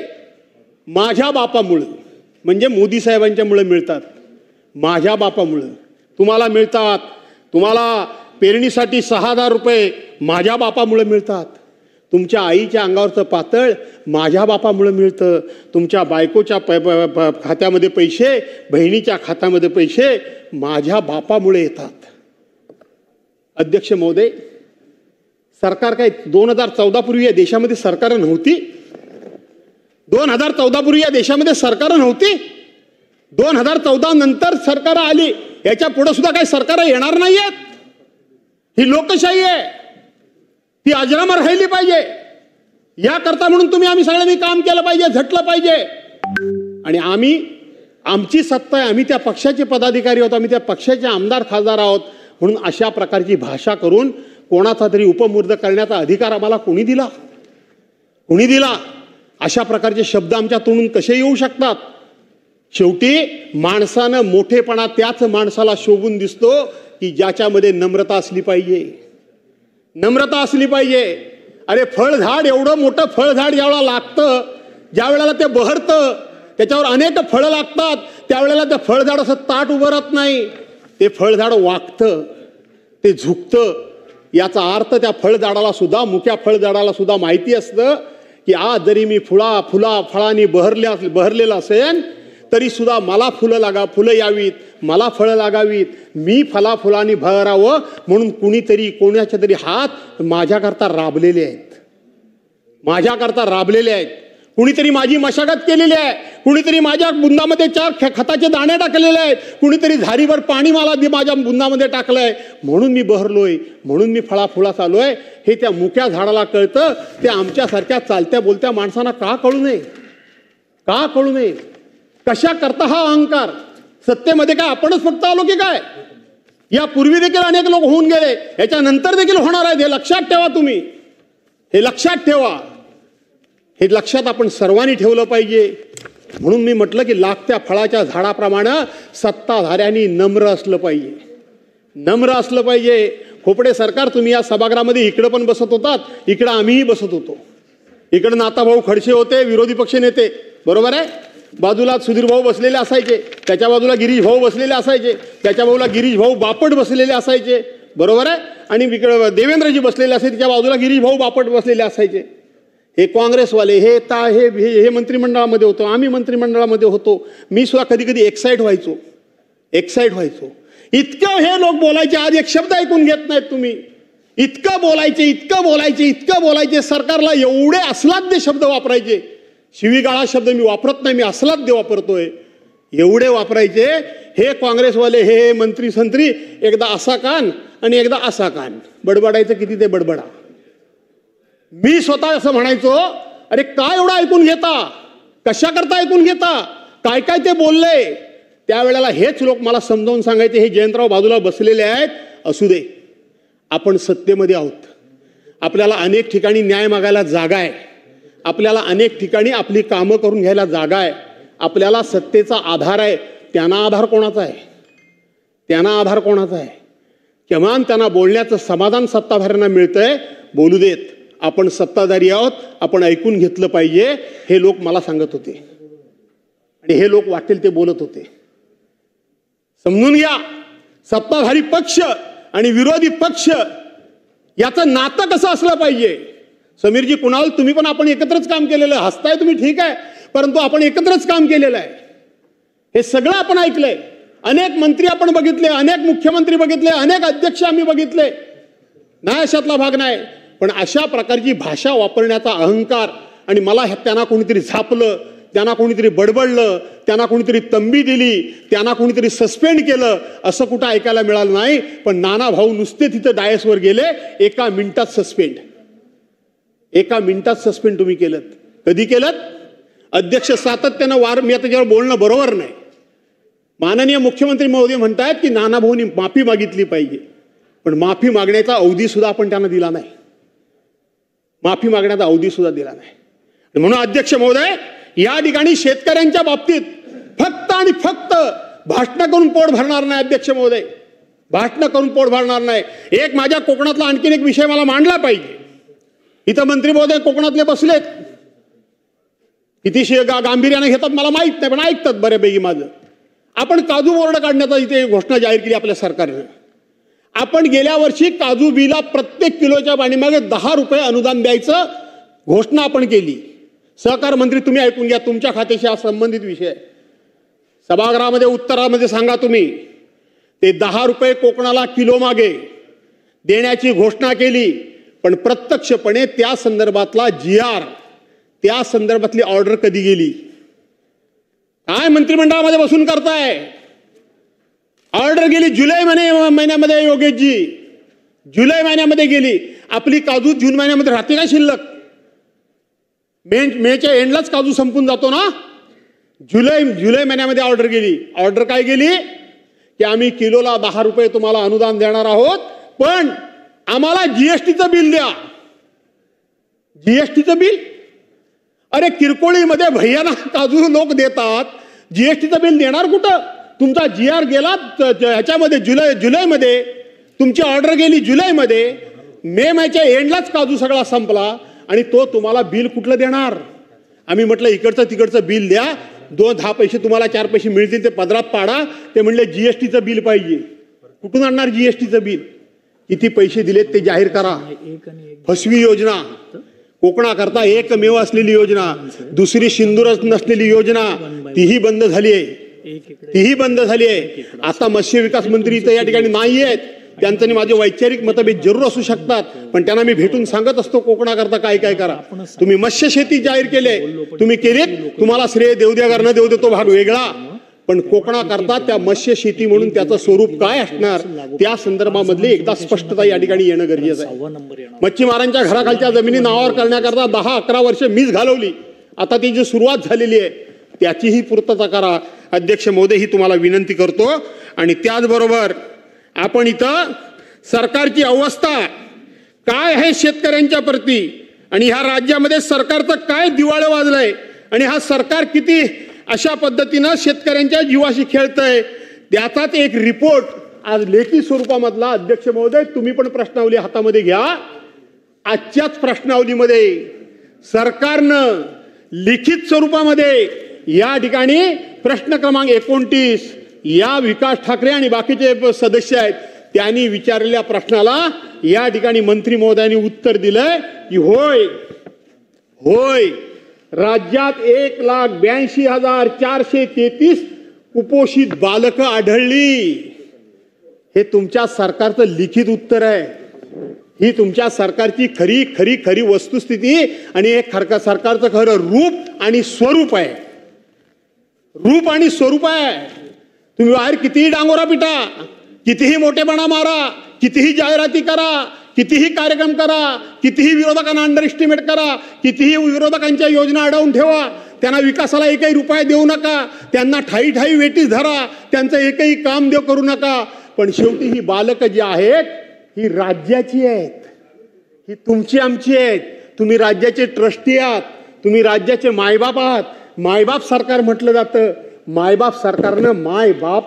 माझ्या बापामुळे म्हणजे मोदी साहेबांच्यामुळे मिळतात. माझ्या बापामुळे तुम्हाला मिळतात. तुम्हाला पेरणीसाठी 6,000 रुपये माझ्या बापामुळे मिळतात. तुमच्या आईच्या अंगावरचं पातळ माझ्या बापामुळे मिळतं. तुमच्या बायकोच्या खात्यामध्ये पैसे, बहिणीच्या खात्यामध्ये पैसे माझ्या बापामुळे येतात. अध्यक्ष महोदय, सरकार काय 2014 पूर्वी या देशामध्ये सरकार नव्हती? 2014 पूर्वी या देशामध्ये सरकार नव्हती? 2014 नंतर सरकार आली. याच्या पुढे सुद्धा काही सरकार येणार नाहीयेत. ही लोकशाही आहे, ती अजरामर राहिली पाहिजे. याकरता म्हणून तुम्ही आम्ही सगळ्यांनी काम केलं पाहिजे, झटलं पाहिजे. आणि आमची सत्ता आहे, आम्ही त्या पक्षाचे पदाधिकारी आहोत, आम्ही त्या पक्षाचे आमदार खासदार आहोत. म्हणून अशा प्रकारची भाषा करून कोणाचा तरी उपमुर्द करण्याचा अधिकार आम्हाला कोणी दिला? अशा प्रकारचे शब्द आमच्या तोंडून कसे येऊ शकतात? शेवटी माणसानं मोठेपणा त्याच माणसाला शोभून दिसतो की ज्याच्यामध्ये नम्रता असली पाहिजे. अरे फळझाड, एवढं मोठं फळझाड ज्यावेळेला लागतं, ज्या वेळेला ते बहरतं, त्याच्यावर अनेक फळं लागतात, त्यावेळेला ते फळझाड असं ताट उभं राहत नाही. ते फळझाड वाकतं, ते झुकतं. याचा अर्थ त्या फळझाडाला मुख्या फळझाडाला सुद्धा माहिती असतं की आज जरी मी फळांनी बहरलेला असेल तरी सुद्धा मला फुलं यावीत, मला फळं लागावीत, मी फुलांनी भरावं म्हणून कोणाच्या तरी हात माझ्याकरता राबलेले आहेत. कुणीतरी माझी मशागत केलेली आहे, कुणीतरी माझ्या बुंदामध्ये 4 खताचे दाणे टाकलेले आहेत, कुणीतरी झारीभर पाणी मला माझ्या बुंदामध्ये टाकलंय, म्हणून मी बहरलोय, म्हणून मी फळात आलोय. हे त्या मुक्या झाडाला कळतं. ते आमच्यासारख्या चालत्या बोलत्या माणसांना का कळू नये? कशा करता हा अहंकार? सत्तेमध्ये काय आपणच फक्त आलो की काय? या पूर्वी देखील अनेक लोक होऊन गेले, याच्यानंतर देखील होणार आहेत. हे लक्षात ठेवा. तुम्ही हे लक्षात ठेवा. हे लक्षात आपण सर्वांनी ठेवलं पाहिजे. म्हणून मी म्हटलं की लागत्या फळाच्या झाडाप्रमाणे सत्ताधाऱ्यांनी नम्र असलं पाहिजे. खोपडे सरकार, तुम्ही या सभागृहामध्ये इकडं पण बसत होतात, इकडं आम्हीही बसत होतो. इकडं नाताभाऊ खडसे होते, विरोधी पक्ष नेते, बरोबर आहे. बाजूला सुधीर भाऊ बसलेले असायचे, त्याच्या बाजूला गिरीश भाऊ बसलेले असायचे, त्याच्या बाजूला गिरीश भाऊ बापट बसलेले असायचे, बरोबर आहे. आणि देवेंद्रजी बसलेले असायचे, त्याच्या बाजूला गिरीश भाऊ बापट बसलेले असायचे. हे काँग्रेसवाले हे मंत्रिमंडळामध्ये होतो, आम्ही मंत्रिमंडळामध्ये होतो. मी सुद्धा कधी एक्साइट व्हायचो. इतकं हे लोक बोलायचे, आज एक शब्द ऐकून घेत नाहीत तुम्ही. इतकं बोलायचे, सरकारला एवढे अस्लाद्य शब्द वापरायचे. शिवीगाळा शब्द मी वापरत नाही, मी अस्लाद्य वापरतोय. एवढे वापरायचे. हे काँग्रेसवाले हे मंत्री संत्री एकदा असा कान आणि एकदा असा कान, बडबडायचं किती ते बडबडा. मी स्वतः असं म्हणायचो, अरे काय एवढं ऐकून घेता, कशा करता ऐकून घेता, काय काय ते बोलले. त्यावेळेला हेच लोक मला समजावून सांगायचे, हे जयंतराव बाजूला बसलेले आहेत, असू दे, आपण सत्तेमध्ये आहोत, आपल्याला अनेक ठिकाणी न्याय मागायला जागा आहे, आपल्याला अनेक ठिकाणी आपली कामं करून घ्यायला जागा आहे, आपल्याला सत्तेचा आधार आहे. त्यांना आधार कोणाचा आहे? किमान त्यांना बोलण्याचं समाधान सत्ताधाऱ्यांना मिळतंय, बोलू देत, आपण सत्ताधारी आहोत, आपण ऐकून घेतलं पाहिजे, हे लोक मला सांगत होते. आणि हे लोक वाटेल ते बोलत होते. समजून घ्या, सत्ताधारी पक्ष आणि विरोधी पक्ष याचं नातं कसं असलं पाहिजे. समीरजी, कुणाल, तुम्ही पण आपण एकत्रच काम केलेलं आहे. हसताय तुम्ही, ठीक आहे, परंतु आपण एकत्रच काम केलेलं आहे. हे सगळं आपण ऐकलंय. अनेक मंत्री आपण बघितले, अनेक मुख्यमंत्री बघितले, अनेक अध्यक्ष आम्ही बघितले, नाही अशातला भाग नाही. पण अशा प्रकारची भाषा वापरण्याचा अहंकार, आणि मला त्यांना कोणीतरी झापलं, त्यांना कोणीतरी बडबडलं, त्यांना कोणीतरी तंबी दिली, त्यांना कोणीतरी सस्पेंड केलं, असं कुठं ऐकायला मिळालं नाही. पण नाना भाऊ नुसते तिथं डायसवर गेले, एका मिनिटात सस्पेंड तुम्ही केलं. कधी केलं? अध्यक्ष सातत्यानं मी आता त्याच्यावर बोलणं बरोबर नाही. माननीय मुख्यमंत्री महोदय म्हणतायत की नाना भाऊनी माफी मागितली पाहिजे, पण माफी मागण्याचा अवधी सुद्धा आपण त्यांना दिला नाही. म्हणून अध्यक्ष महोदय, या ठिकाणी शेतकऱ्यांच्या बाबतीत फक्त आणि फक्त भाषण करून पोट भरणार नाही. अध्यक्ष महोदय, भाषण करून पोट भरणार नाही. एक माझ्या कोकणातला आणखीन एक विषय मला मांडला पाहिजे. इथं मंत्री महोदय कोकणातले बसलेत, किती गांभीर्याने घेतात मला माहित नाही, पण ऐकतात बऱ्यापैकी माझं. आपण काजू बोर्ड काढण्याचा इथे घोषणा जाहीर केली आपल्या सरकारने. आपण गेल्या वर्षी काजू बिला प्रत्येक किलोच्या पाणीमागे 10 रुपये अनुदान द्यायचं घोषणा आपण केली. सहकार मंत्री, तुम्ही ऐकून घ्या, तुमच्या खात्याशी हा संबंधित विषय. सभागृहामध्ये उत्तरामध्ये सांगा तुम्ही, ते 10 रुपये कोकणाला किलो मागे देण्याची घोषणा केली, पण प्रत्यक्षपणे त्या संदर्भातला GR, त्या संदर्भातली ऑर्डर कधी गेली? काय मंत्रिमंडळामध्ये बसून करताय? ऑर्डर गेली जुलै महिन्यामध्ये. योगेशजी, जुलै महिन्यामध्ये गेली. आपली काजू जून महिन्यामध्ये राहते का शिल्लक? मेच्या एंडलाच काजू संपून जातो ना. जुलै महिन्यामध्ये ऑर्डर गेली. ऑर्डर काय गेली? की आम्ही किलोला 10 रुपये तुम्हाला अनुदान देणार आहोत, पण आम्हाला जीएसटीचं बिल द्या. जीएसटीचं बिल? अरे किरकोळीमध्ये भैयाना काजू लोक देतात, जीएसटीचं बिल देणार कुठं? तुमचा GR गेला ह्याच्यामध्ये जुलैमध्ये, तुमची ऑर्डर गेली जुलैमध्ये, मे महिन्याच्या एंडलाच काजू सगळा संपला, आणि तो तुम्हाला बिल कुठलं देणार? आम्ही म्हटलं इकडचं तिकडचं बिल द्या, 2-10 पैसे तुम्हाला 4 पैसे मिळतील ते पदरात पाडा. ते म्हणले जीएसटीचं बिल पाहिजे. कुठून आणणार जीएसटीचं बिल? किती पैसे दिलेत ते जाहीर करा. फसवी योजना, कोकणाकरता एकमेव असलेली योजना, दुसरी सिंधुरच नसलेली योजना, तीही बंद झाली आहे. आता मत्स्य विकास मंत्री इथं या ठिकाणी नाही आहेत, त्यांचं माझे वैचारिक मतभेद जरूर असू शकतात, पण त्यांना मी भेटून सांगत असतो कोकणाकरता काय काय करा. तुम्ही मत्स्य शेती जाहीर केले, तुम्ही केलीत, तुम्हाला श्रेय देऊ द्या का न देऊ दे तो भाग वेगळा, पण कोकणाकरता त्या मत्स्य शेती म्हणून त्याचं स्वरूप काय असणार त्या संदर्भामधली एकदा स्पष्टता या ठिकाणी येणं गरजेचं आहे. मच्छीमारांच्या घराखालच्या जमिनी नावावर करण्याकरता 10-11 वर्ष मीच घालवली. आता ती जी सुरुवात झालेली आहे त्याचीही पूर्तता करा. अध्यक्ष महोदय, ही तुम्हाला विनंती करतो. आणि त्याचबरोबर आपण इथं सरकारची अवस्था काय आहे शेतकऱ्यांच्या प्रती, आणि ह्या राज्यामध्ये सरकारचं काय दिवाळं वाजलंय, आणि हा सरकार किती अशा पद्धतीनं शेतकऱ्यांच्या जीवाशी खेळतंय, त्याचाच एक रिपोर्ट आज लेखी स्वरूपामधला. अध्यक्ष महोदय, तुम्ही पण प्रश्नावली हातामध्ये घ्या. आजच्याच प्रश्नावलीमध्ये सरकारनं लिखित स्वरूपामध्ये या ठिकाणी प्रश्न क्रमांक 29 या विकास ठाकरे आणि बाकीचे सदस्य आहेत त्यांनी विचारलेल्या प्रश्नाला या ठिकाणी मंत्री महोदयांनी उत्तर दिलंय की होय राज्यात 1,82,433 कुपोषित बालकं आढळली. हे तुमच्या सरकारचं लिखित उत्तर आहे. ही तुमच्या सरकारची खरी खरी खरी वस्तुस्थिती आणि हे सरकारचं खरं रूप आणि स्वरूप आहे. रूप आणि स्वरूप आहे. तुम्ही बाहेर कितीही डांगोरा पिटा, कितीही मोठेपणा मारा, कितीही जाहिराती करा, कितीही कार्यक्रम करा, कितीही विरोधकांना अंडर एस्टिमेट करा, कितीही विरोधकांच्या योजना अडवून ठेवा, त्यांना विकासाला एकही रुपया देऊ नका, त्यांना ठाई ठाई वेटीस धरा, त्यांचं एकही काम करू नका. पण शेवटी ही बालकं जी आहेत ही राज्याची आहेत, ही तुमची आमची आहेत. तुम्ही राज्याचे ट्रस्टी आहात, तुम्ही राज्याचे मायबाप आहात. मायबाप सरकार म्हटलं जातं. मायबाप सरकारनं मायबाप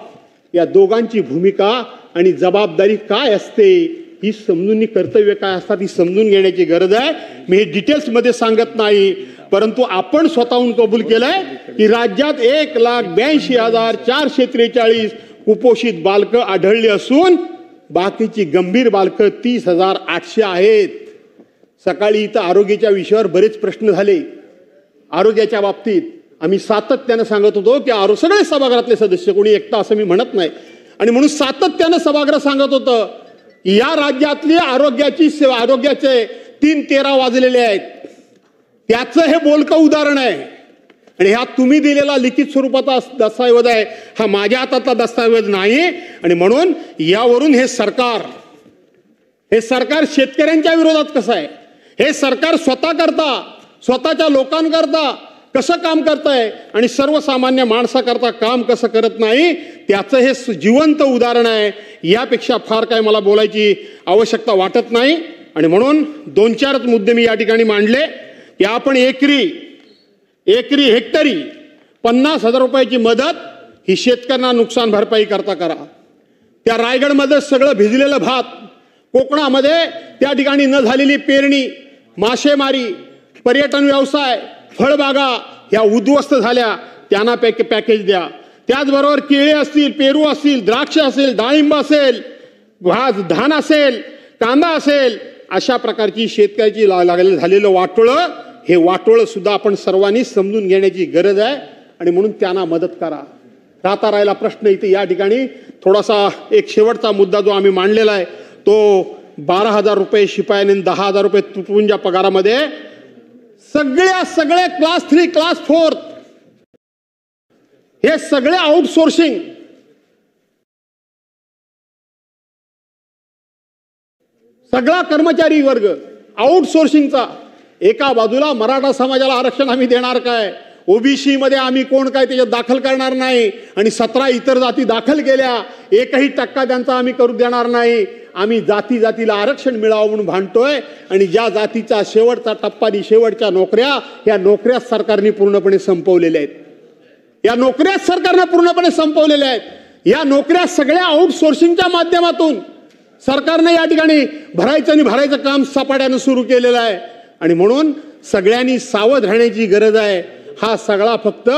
या दोघांची भूमिका आणि जबाबदारी काय असते, ही समजून कर्तव्य काय असतात ही समजून घेण्याची गरज आहे. मी हे डिटेल्समध्ये सांगत नाही, परंतु आपण स्वतःहून कबूल केलंय की राज्यात 1,82,443 कुपोषित बालकं आढळली असून बाकीची गंभीर बालकं 30,800 आहेत. सकाळी इथं आरोग्याच्या विषयावर बरेच प्रश्न झाले. आरोग्याच्या बाबतीत आम्ही सातत्यानं सांगत होतो की सगळे सभागृहातले सदस्य, कोणी एकटा असं मी म्हणत नाही, आणि म्हणून सातत्यानं सभागृह सांगत होतं या राज्यातली आरोग्याचे 3-13 वाजलेले आहेत. त्याचं हे बोलकं उदाहरण आहे. आणि ह्या तुम्ही दिलेला लिखित स्वरूपाचा दस्तऐवज आहे, हा माझ्या हातातला दस्तऐवज नाही. आणि म्हणून यावरून हे सरकार शेतकऱ्यांच्या विरोधात कसं आहे, हे सरकार स्वतःच्या लोकांकरता कसं काम करतंय आणि सर्वसामान्य माणसाकरता काम कसं करत नाही, त्याचं हे जिवंत उदाहरण आहे. यापेक्षा फार काय मला बोलायची आवश्यकता वाटत नाही. आणि म्हणून 2-4 मुद्दे मी या ठिकाणी मांडले की आपण एकरी हेक्टरी 50,000 रुपयाची मदत ही शेतकऱ्यांना नुकसान भरपाई करता करा. त्या रायगडमध्ये सगळं भिजलेलं भात, कोकणामध्ये त्या ठिकाणी न झालेली पेरणी, मासेमारी, पर्यटन व्यवसाय, फळबागा ह्या उद्ध्वस्त झाल्या, त्यांना पॅकेज द्या. त्याचबरोबर केळे असतील, पेरू असतील, द्राक्ष असेल, डाळिंब असेल, धान असेल, कांदा असेल, अशा प्रकारची शेतकऱ्याची झालेलं वाटोळं, हे वाटोळं सुद्धा आपण सर्वांनी समजून घेण्याची गरज आहे. आणि म्हणून त्यांना मदत करा. राहिला प्रश्न इथे या ठिकाणी थोडासा एक शेवटचा मुद्दा जो आम्ही मांडलेला आहे तो 12,000 रुपये शिपायाने 10,000 रुपये तुटपुंजा पगारामध्ये सगळे क्लास 3 क्लास 4 हे सगळे आउटसोर्सिंग, सगळा कर्मचारी वर्ग आउटसोर्सिंगचा. एका बाजूला मराठा समाजाला आरक्षण आम्ही देणार काय, ओबीसी मध्ये आम्ही कोण काय त्याच्यात दाखल करणार नाही, आणि 17 इतर जाती दाखल केल्या, 1% त्यांचा आम्ही करू देणार नाही. आम्ही जातीला आरक्षण मिळावं म्हणून भांडतोय. आणि ज्या जातीचा शेवटचा टप्पा शेवटच्या नोकऱ्या, या नोकऱ्या सरकारने पूर्णपणे संपवलेल्या आहेत. या नोकऱ्या सरकारने पूर्णपणे संपवलेल्या आहेत. या नोकऱ्या सगळ्या आउटसोर्सिंगच्या माध्यमातून सरकारने या ठिकाणी भरायचं काम सपाट्यानं सुरू केलेलं आहे. आणि म्हणून सगळ्यांनी सावध राहण्याची गरज आहे. हा सगळा फक्त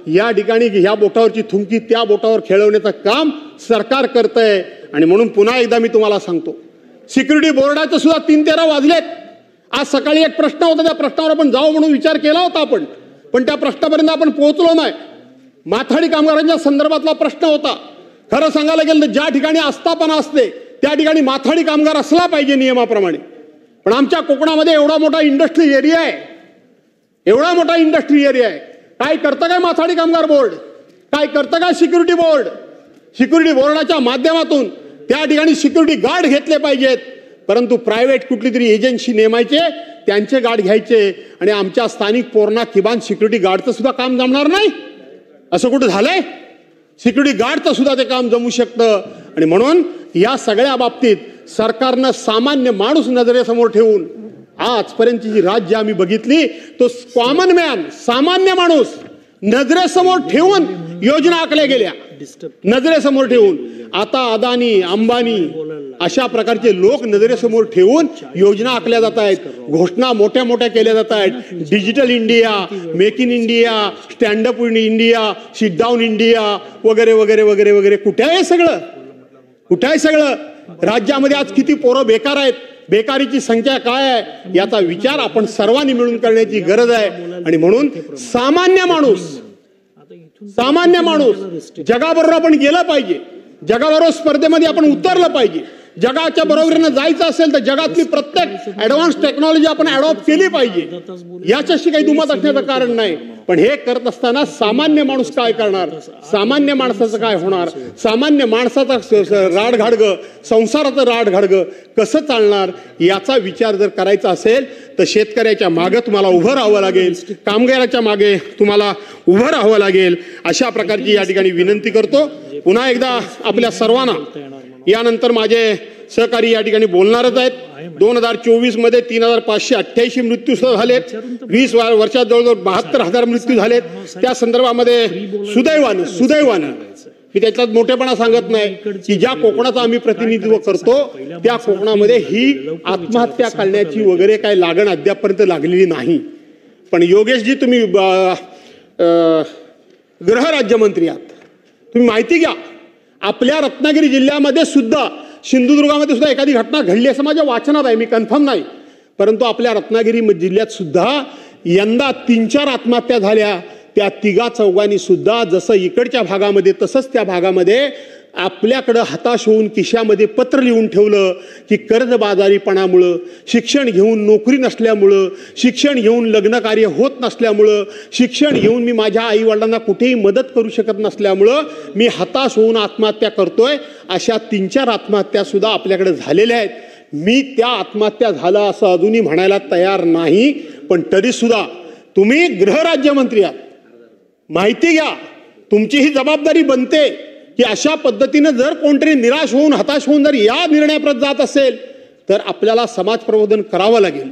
या ठिकाणी ह्या बोटावरची थुंकी त्या बोटावर खेळवण्याचं काम सरकार करतंय. आणि म्हणून पुन्हा एकदा मी तुम्हाला सांगतो, सिक्युरिटी बोर्डाचं सुद्धा 3-13 वाजलेत. आज सकाळी एक प्रश्न होता, त्या प्रश्नावर आपण जाऊ म्हणून विचार केला होता पण त्या प्रश्नापर्यंत आपण पोहोचलो नाही. माथाडी कामगारांच्या संदर्भातला प्रश्न होता. खरं सांगायला गेलं तर ज्या ठिकाणी आस्थापना असते त्या ठिकाणी माथाडी कामगार असला पाहिजे नियमाप्रमाणे. पण आमच्या कोकणामध्ये एवढा मोठा इंडस्ट्री एरिया आहे, काय करतं काय माथाडी कामगार बोर्ड, काय करतं काय सिक्युरिटी बोर्ड. सिक्युरिटी बोर्डाच्या माध्यमातून त्या ठिकाणी सिक्युरिटी गार्ड घेतले पाहिजेत, परंतु प्रायव्हेट कुठली तरी एजन्सी नेमायचे, त्यांचे गार्ड घ्यायचे, आणि आमच्या स्थानिक पोरणा किमान सिक्युरिटी गार्डचं सुद्धा काम जमणार नाही. असं कुठं झालंय? सिक्युरिटी गार्डचं सुद्धा ते काम जमू शकतं. आणि म्हणून या सगळ्या बाबतीत सरकारनं सामान्य माणूस नजरेसमोर ठेवून आजपर्यंतची जी राज्य आम्ही बघितली तो कॉमन मॅन, सामान्य माणूस नजरेसमोर ठेवून योजना आखल्या गेल्या, नजरेसमोर ठेवून. आता अदानी, अंबानी अशा प्रकारचे लोक नजरेसमोर ठेवून योजना आखल्या जात आहेत, घोषणा मोठ्या मोठ्या केल्या जात आहेत. Digital India, make in India, stand up India, sit down India वगैरे वगैरे वगैरे वगैरे. कुठे आहे सगळं? राज्यामध्ये आज किती पोरं बेकार आहेत, बेकारीची संख्या काय आहे, याचा विचार आपण सर्वांनी मिळून करण्याची गरज आहे. आणि म्हणून सामान्य माणूस जगाबरोबर आपण गेलं पाहिजे. जगाबरोबर स्पर्धेमध्ये आपण उतरलं पाहिजे. जगाच्या बरोबरीनं जायचं असेल तर जगातली प्रत्येक ऍडव्हान्स टेक्नॉलॉजी आपण अडॉप्ट केली पाहिजे. याच्याशी काही दुमत असण्याचं कारण नाही. पण हे करत असताना सामान्य माणूस काय करणार, सामान्य माणसाचं काय होणार, सामान्य माणसाचा राडघाडगं, संसाराचं राडघाडगं कसं चालणार, याचा विचार जर करायचा असेल तर शेतकऱ्याच्या मागे तुम्हाला उभं राहावं लागेल, कामगाराच्या मागे तुम्हाला उभं राहावं लागेल. अशा प्रकारची या ठिकाणी विनंती करतो. पुन्हा एकदा आपल्या सर्वांना, यानंतर माझे सहकारी या ठिकाणी बोलणारच आहेत. 2024 मध्ये 3588 मृत्यू झालेत. 20 वर्षात जवळजवळ 72,000 मृत्यू झालेत. त्या संदर्भामध्ये सुदैवाने मी त्याच्यात मोठेपणा सांगत नाही की ज्या कोकणाचं आम्ही प्रतिनिधित्व करतो त्या कोकणामध्ये ही आत्महत्या करण्याची वगैरे काही लागण अद्यापपर्यंत लागलेली नाही. पण योगेशजी, तुम्ही गृहराज्यमंत्री आहात, तुम्ही माहिती घ्या, आपल्या रत्नागिरी जिल्ह्यामध्ये सुद्धा, सिंधुदुर्गामध्ये सुद्धा एखादी घटना घडली असं माझ्या वाचनात आहे, मी कन्फर्म नाही, परंतु आपल्या रत्नागिरी जिल्ह्यात सुद्धा यंदा 3-4 आत्महत्या झाल्या. त्या 3-4 सुद्धा जसं इकडच्या भागामध्ये तसंच त्या भागामध्ये आपल्याकडं हताश होऊन खिशामध्ये पत्र लिहून ठेवलं की कर्जबाजारीपणामुळं, शिक्षण घेऊन नोकरी नसल्यामुळं, शिक्षण घेऊन लग्नकार्य होत नसल्यामुळं, शिक्षण घेऊन मी माझ्या आईवडिलांना कुठेही मदत करू शकत नसल्यामुळं मी हताश होऊन आत्महत्या करतोय. अशा 3-4 आत्महत्या सुद्धा आपल्याकडे झालेल्या आहेत. मी त्या आत्महत्या झाला असं अजूनही म्हणायला तयार नाही. पण तरी सुद्धा तुम्ही गृहराज्यमंत्री आहात, माहिती घ्या, तुमची ही जबाबदारी बनते की अशा पद्धतीने जर कोणतरी निराश होऊन, हताश होऊन जर या निर्णयाप्रत जात असेल तर आपल्याला समाज प्रबोधन करावं लागेल.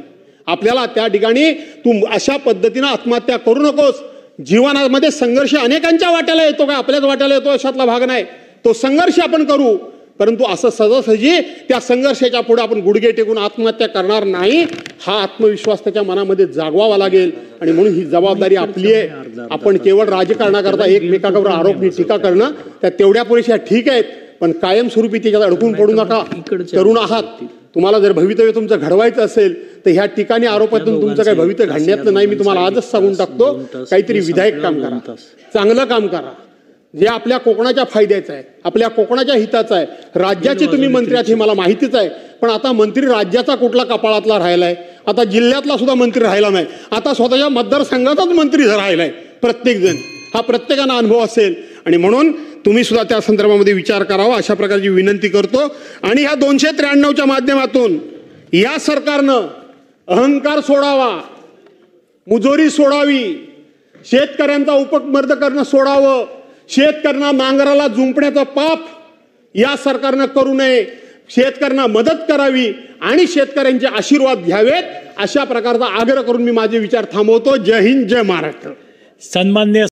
आपल्याला त्या ठिकाणी तू अशा पद्धतीनं आत्महत्या करू नकोस. जीवनामध्ये संघर्ष अनेकांच्या वाट्याला येतो, का आपल्याच वाट्याला येतो अशातला भाग नाही. तो संघर्ष आपण करू, परंतु असं सहजासहजी त्या संघर्षाच्या पुढे आपण गुडघे टेकून आत्महत्या करणार नाही. हा आत्मविश्वास त्याच्या मनामध्ये जागवावा लागेल. आणि म्हणून ही जबाबदारी आपली आहे. आपण केवळ राजकारणाकरता एकमेकांवर आरोप टीका करणं त्या तेवढ्या पुरेशा ठीक आहेत, पण कायमस्वरूपी त्याच्यात अडकून पडू नका. तरुण आहात, तुम्हाला जर भवितव्य तुमचं घडवायचं असेल तर ह्या ठिकाणी आरोपातून तुमचं काही भवितव्य घडण्यातलं नाही. मी तुम्हाला आजच सांगून टाकतो, काहीतरी विधायक काम करा, चांगलं काम करा, जे आपल्या कोकणाच्या फायद्याचं आहे, आपल्या कोकणाच्या हिताचं आहे. राज्याचे तुम्ही मंत्री आहात हे मला माहितीच आहे, पण आता मंत्री राज्याचा कुठला कपाळातला राहिलाय, आता जिल्ह्यातला सुद्धा मंत्री राहिला नाही, आता स्वतःच्या मतदारसंघाचाच मंत्री राहिलाय प्रत्येक जण. हा प्रत्येकाला अनुभव असेल आणि म्हणून तुम्ही सुद्धा त्या संदर्भामध्ये विचार करावा अशा प्रकारची विनंती करतो. आणि ह्या 293च्या माध्यमातून या सरकारनं अहंकार सोडावा, मुजोरी सोडावी, शेतकऱ्यांचा उपमर्द करणं सोडावं, शेतकऱ्यांना नांगराला जुंपण्याचं पाप या सरकारनं करू नये, शेतकऱ्यांना मदत करावी आणि शेतकऱ्यांचे आशीर्वाद घ्यावेत अशा प्रकारचा आग्रह करून मी माझे विचार थांबवतो. जय हिंद, जय महाराष्ट्र. सन्माननीय